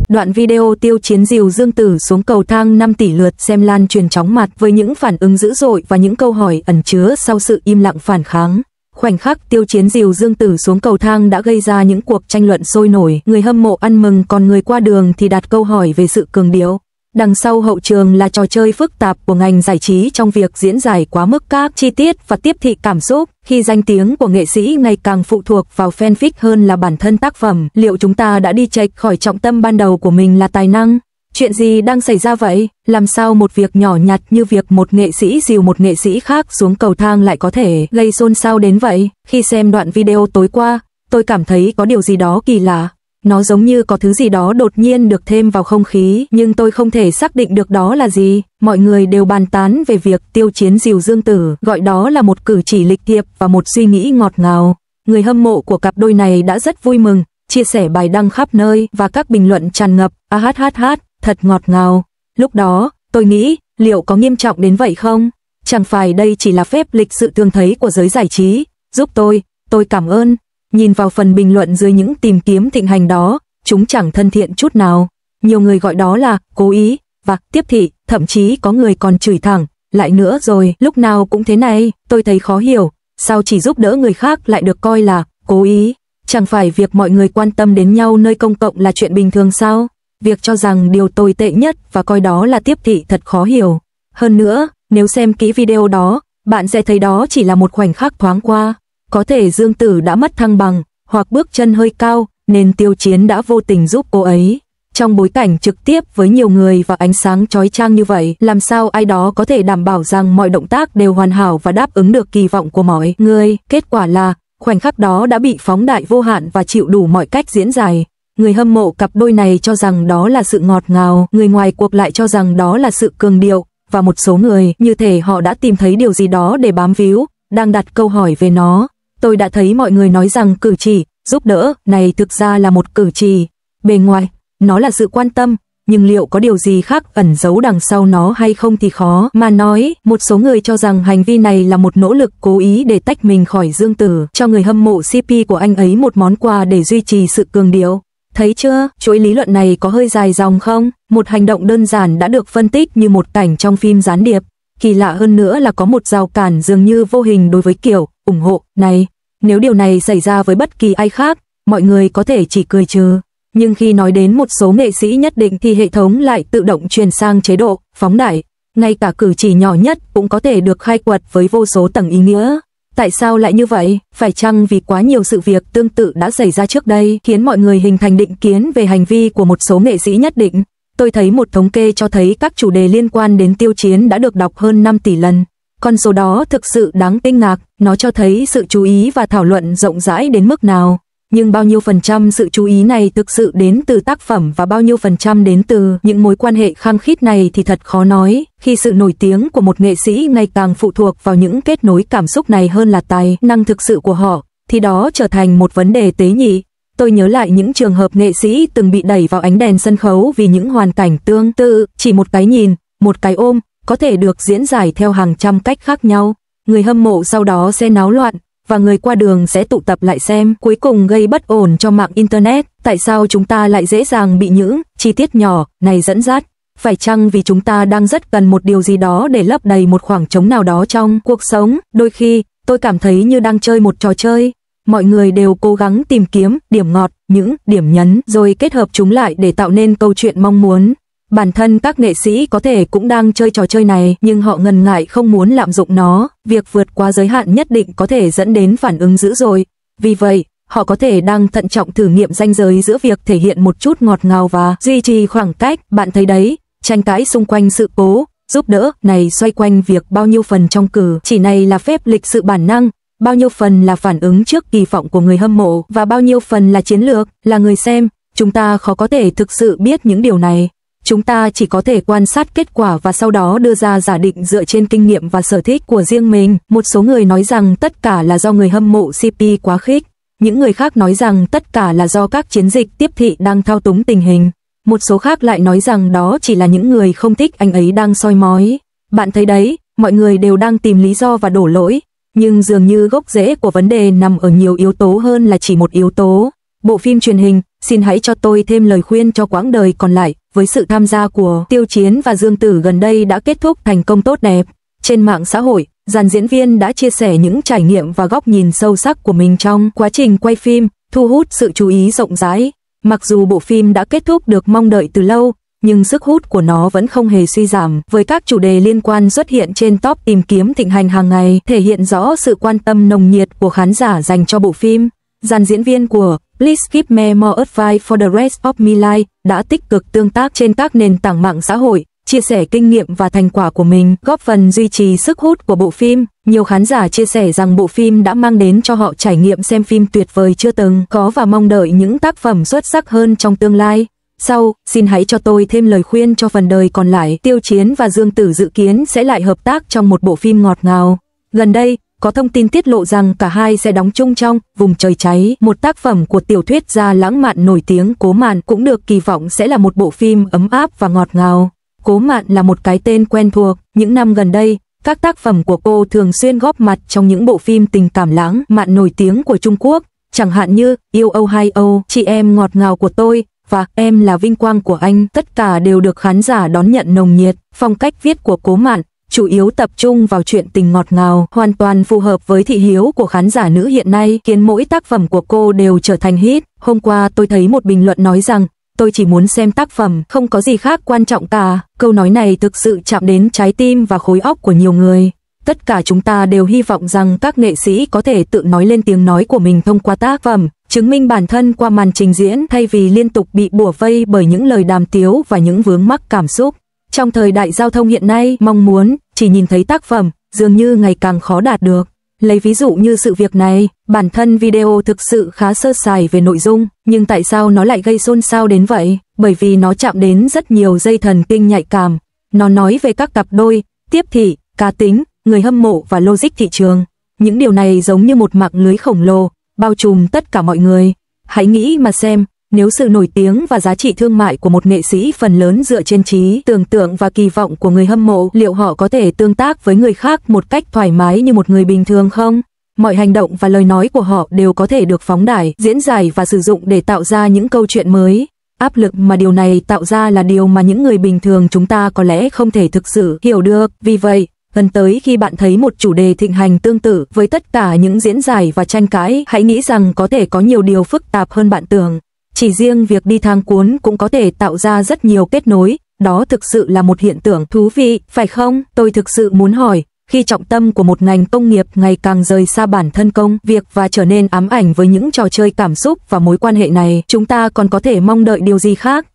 Đoạn video Tiêu Chiến dìu Dương Tử xuống cầu thang 5 tỷ lượt xem lan truyền chóng mặt với những phản ứng dữ dội và những câu hỏi ẩn chứa sau sự im lặng phản kháng. Khoảnh khắc Tiêu Chiến dìu Dương Tử xuống cầu thang đã gây ra những cuộc tranh luận sôi nổi, người hâm mộ ăn mừng còn người qua đường thì đặt câu hỏi về sự cường điệu. Đằng sau hậu trường là trò chơi phức tạp của ngành giải trí trong việc diễn giải quá mức các chi tiết và tiếp thị cảm xúc, khi danh tiếng của nghệ sĩ ngày càng phụ thuộc vào fanfic hơn là bản thân tác phẩm. Liệu chúng ta đã đi chệch khỏi trọng tâm ban đầu của mình là tài năng? Chuyện gì đang xảy ra vậy? Làm sao một việc nhỏ nhặt như việc một nghệ sĩ dìu một nghệ sĩ khác xuống cầu thang lại có thể gây xôn xao đến vậy? Khi xem đoạn video tối qua, tôi cảm thấy có điều gì đó kỳ lạ. Nó giống như có thứ gì đó đột nhiên được thêm vào không khí, nhưng tôi không thể xác định được đó là gì. Mọi người đều bàn tán về việc Tiêu Chiến dìu Dương Tử, gọi đó là một cử chỉ lịch thiệp và một suy nghĩ ngọt ngào. Người hâm mộ của cặp đôi này đã rất vui mừng, chia sẻ bài đăng khắp nơi và các bình luận tràn ngập thật ngọt ngào. Lúc đó, tôi nghĩ, liệu có nghiêm trọng đến vậy không? Chẳng phải đây chỉ là phép lịch sự thường thấy của giới giải trí. Giúp tôi cảm ơn. Nhìn vào phần bình luận dưới những tìm kiếm thịnh hành đó, chúng chẳng thân thiện chút nào. Nhiều người gọi đó là cố ý và tiếp thị, thậm chí có người còn chửi thẳng, lại nữa rồi, lúc nào cũng thế này. Tôi thấy khó hiểu, sao chỉ giúp đỡ người khác lại được coi là cố ý? Chẳng phải việc mọi người quan tâm đến nhau nơi công cộng là chuyện bình thường sao? Việc cho rằng điều tồi tệ nhất và coi đó là tiếp thị thật khó hiểu. Hơn nữa, nếu xem kỹ video đó, bạn sẽ thấy đó chỉ là một khoảnh khắc thoáng qua. Có thể Dương Tử đã mất thăng bằng, hoặc bước chân hơi cao, nên Tiêu Chiến đã vô tình giúp cô ấy. Trong bối cảnh trực tiếp với nhiều người và ánh sáng chói chang như vậy, làm sao ai đó có thể đảm bảo rằng mọi động tác đều hoàn hảo và đáp ứng được kỳ vọng của mọi người? Kết quả là, khoảnh khắc đó đã bị phóng đại vô hạn và chịu đủ mọi cách diễn giải. Người hâm mộ cặp đôi này cho rằng đó là sự ngọt ngào, người ngoài cuộc lại cho rằng đó là sự cường điệu, và một số người như thể họ đã tìm thấy điều gì đó để bám víu, đang đặt câu hỏi về nó. Tôi đã thấy mọi người nói rằng cử chỉ giúp đỡ này thực ra là một cử chỉ bề ngoài, nó là sự quan tâm, nhưng liệu có điều gì khác ẩn giấu đằng sau nó hay không thì khó mà nói. Một số người cho rằng hành vi này là một nỗ lực cố ý để tách mình khỏi Dương Tử, cho người hâm mộ CP của anh ấy một món quà để duy trì sự cường điệu. Thấy chưa, chuỗi lý luận này có hơi dài dòng không? Một hành động đơn giản đã được phân tích như một cảnh trong phim gián điệp. Kỳ lạ hơn nữa là có một rào cản dường như vô hình đối với kiểu ủng hộ này. Nếu điều này xảy ra với bất kỳ ai khác, mọi người có thể chỉ cười trừ. Nhưng khi nói đến một số nghệ sĩ nhất định thì hệ thống lại tự động chuyển sang chế độ phóng đại. Ngay cả cử chỉ nhỏ nhất cũng có thể được khai quật với vô số tầng ý nghĩa. Tại sao lại như vậy? Phải chăng vì quá nhiều sự việc tương tự đã xảy ra trước đây khiến mọi người hình thành định kiến về hành vi của một số nghệ sĩ nhất định? Tôi thấy một thống kê cho thấy các chủ đề liên quan đến Tiêu Chiến đã được đọc hơn 5 tỷ lần. Con số đó thực sự đáng kinh ngạc, nó cho thấy sự chú ý và thảo luận rộng rãi đến mức nào. Nhưng bao nhiêu phần trăm sự chú ý này thực sự đến từ tác phẩm và bao nhiêu phần trăm đến từ những mối quan hệ khăng khít này thì thật khó nói. Khi sự nổi tiếng của một nghệ sĩ ngày càng phụ thuộc vào những kết nối cảm xúc này hơn là tài năng thực sự của họ, thì đó trở thành một vấn đề tế nhị. Tôi nhớ lại những trường hợp nghệ sĩ từng bị đẩy vào ánh đèn sân khấu vì những hoàn cảnh tương tự, chỉ một cái nhìn, một cái ôm, có thể được diễn giải theo hàng trăm cách khác nhau. Người hâm mộ sau đó sẽ náo loạn, và người qua đường sẽ tụ tập lại xem, cuối cùng gây bất ổn cho mạng Internet. Tại sao chúng ta lại dễ dàng bị những chi tiết nhỏ này dẫn dắt? Phải chăng vì chúng ta đang rất cần một điều gì đó để lấp đầy một khoảng trống nào đó trong cuộc sống? Đôi khi, tôi cảm thấy như đang chơi một trò chơi. Mọi người đều cố gắng tìm kiếm điểm ngọt, những điểm nhấn, rồi kết hợp chúng lại để tạo nên câu chuyện mong muốn. Bản thân các nghệ sĩ có thể cũng đang chơi trò chơi này, nhưng họ ngần ngại không muốn lạm dụng nó. Việc vượt qua giới hạn nhất định có thể dẫn đến phản ứng dữ dội. Vì vậy, họ có thể đang thận trọng thử nghiệm ranh giới giữa việc thể hiện một chút ngọt ngào và duy trì khoảng cách. Bạn thấy đấy, tranh cãi xung quanh sự cố giúp đỡ này xoay quanh việc bao nhiêu phần trong cử chỉ này là phép lịch sự bản năng, bao nhiêu phần là phản ứng trước kỳ vọng của người hâm mộ và bao nhiêu phần là chiến lược, là người xem. Chúng ta khó có thể thực sự biết những điều này. Chúng ta chỉ có thể quan sát kết quả và sau đó đưa ra giả định dựa trên kinh nghiệm và sở thích của riêng mình. Một số người nói rằng tất cả là do người hâm mộ CP quá khích. Những người khác nói rằng tất cả là do các chiến dịch tiếp thị đang thao túng tình hình. Một số khác lại nói rằng đó chỉ là những người không thích anh ấy đang soi mói. Bạn thấy đấy, mọi người đều đang tìm lý do và đổ lỗi. Nhưng dường như gốc rễ của vấn đề nằm ở nhiều yếu tố hơn là chỉ một yếu tố. Bộ phim truyền hình, xin hãy cho tôi thêm lời khuyên cho quãng đời còn lại. Với sự tham gia của Tiêu Chiến và Dương Tử gần đây đã kết thúc thành công tốt đẹp. Trên mạng xã hội, dàn diễn viên đã chia sẻ những trải nghiệm và góc nhìn sâu sắc của mình trong quá trình quay phim, thu hút sự chú ý rộng rãi. Mặc dù bộ phim đã kết thúc được mong đợi từ lâu, nhưng sức hút của nó vẫn không hề suy giảm, với các chủ đề liên quan xuất hiện trên top tìm kiếm thịnh hành hàng ngày, thể hiện rõ sự quan tâm nồng nhiệt của khán giả dành cho bộ phim. Dàn diễn viên của Please Give Me More Advice for the Rest of My Life đã tích cực tương tác trên các nền tảng mạng xã hội, chia sẻ kinh nghiệm và thành quả của mình, góp phần duy trì sức hút của bộ phim. Nhiều khán giả chia sẻ rằng bộ phim đã mang đến cho họ trải nghiệm xem phim tuyệt vời chưa từng có và mong đợi những tác phẩm xuất sắc hơn trong tương lai. Sau, xin hãy cho tôi thêm lời khuyên cho phần đời còn lại. Tiêu Chiến và Dương Tử dự kiến sẽ lại hợp tác trong một bộ phim ngọt ngào. Gần đây, có thông tin tiết lộ rằng cả hai sẽ đóng chung trong Vùng Trời Cháy, một tác phẩm của tiểu thuyết gia lãng mạn nổi tiếng Cố Mạn, cũng được kỳ vọng sẽ là một bộ phim ấm áp và ngọt ngào. Cố Mạn là một cái tên quen thuộc, những năm gần đây, các tác phẩm của cô thường xuyên góp mặt trong những bộ phim tình cảm lãng mạn nổi tiếng của Trung Quốc, chẳng hạn như Yêu Âu Hai Âu, Chị Em Ngọt Ngào Của Tôi và Em Là Vinh Quang Của Anh. Tất cả đều được khán giả đón nhận nồng nhiệt. Phong cách viết của Cố Mạn chủ yếu tập trung vào chuyện tình ngọt ngào, hoàn toàn phù hợp với thị hiếu của khán giả nữ hiện nay, khiến mỗi tác phẩm của cô đều trở thành hit. Hôm qua tôi thấy một bình luận nói rằng, tôi chỉ muốn xem tác phẩm, không có gì khác quan trọng cả. Câu nói này thực sự chạm đến trái tim và khối óc của nhiều người. Tất cả chúng ta đều hy vọng rằng các nghệ sĩ có thể tự nói lên tiếng nói của mình thông qua tác phẩm, chứng minh bản thân qua màn trình diễn thay vì liên tục bị bủa vây bởi những lời đàm tiếu và những vướng mắc cảm xúc. Trong thời đại giao thông hiện nay, mong muốn chỉ nhìn thấy tác phẩm dường như ngày càng khó đạt được. Lấy ví dụ như sự việc này, bản thân video thực sự khá sơ sài về nội dung, nhưng tại sao nó lại gây xôn xao đến vậy? Bởi vì nó chạm đến rất nhiều dây thần kinh nhạy cảm. Nó nói về các cặp đôi, tiếp thị, cá tính, người hâm mộ và logic thị trường. Những điều này giống như một mạng lưới khổng lồ, bao trùm tất cả mọi người. Hãy nghĩ mà xem, nếu sự nổi tiếng và giá trị thương mại của một nghệ sĩ phần lớn dựa trên trí tưởng tượng và kỳ vọng của người hâm mộ, liệu họ có thể tương tác với người khác một cách thoải mái như một người bình thường không? Mọi hành động và lời nói của họ đều có thể được phóng đại, diễn giải và sử dụng để tạo ra những câu chuyện mới. Áp lực mà điều này tạo ra là điều mà những người bình thường chúng ta có lẽ không thể thực sự hiểu được. Vì vậy, gần tới khi bạn thấy một chủ đề thịnh hành tương tự với tất cả những diễn giải và tranh cãi, hãy nghĩ rằng có thể có nhiều điều phức tạp hơn bạn tưởng. Chỉ riêng việc đi thang cuốn cũng có thể tạo ra rất nhiều kết nối, đó thực sự là một hiện tượng thú vị, phải không? Tôi thực sự muốn hỏi, khi trọng tâm của một ngành công nghiệp ngày càng rời xa bản thân công việc và trở nên ám ảnh với những trò chơi cảm xúc và mối quan hệ này, chúng ta còn có thể mong đợi điều gì khác?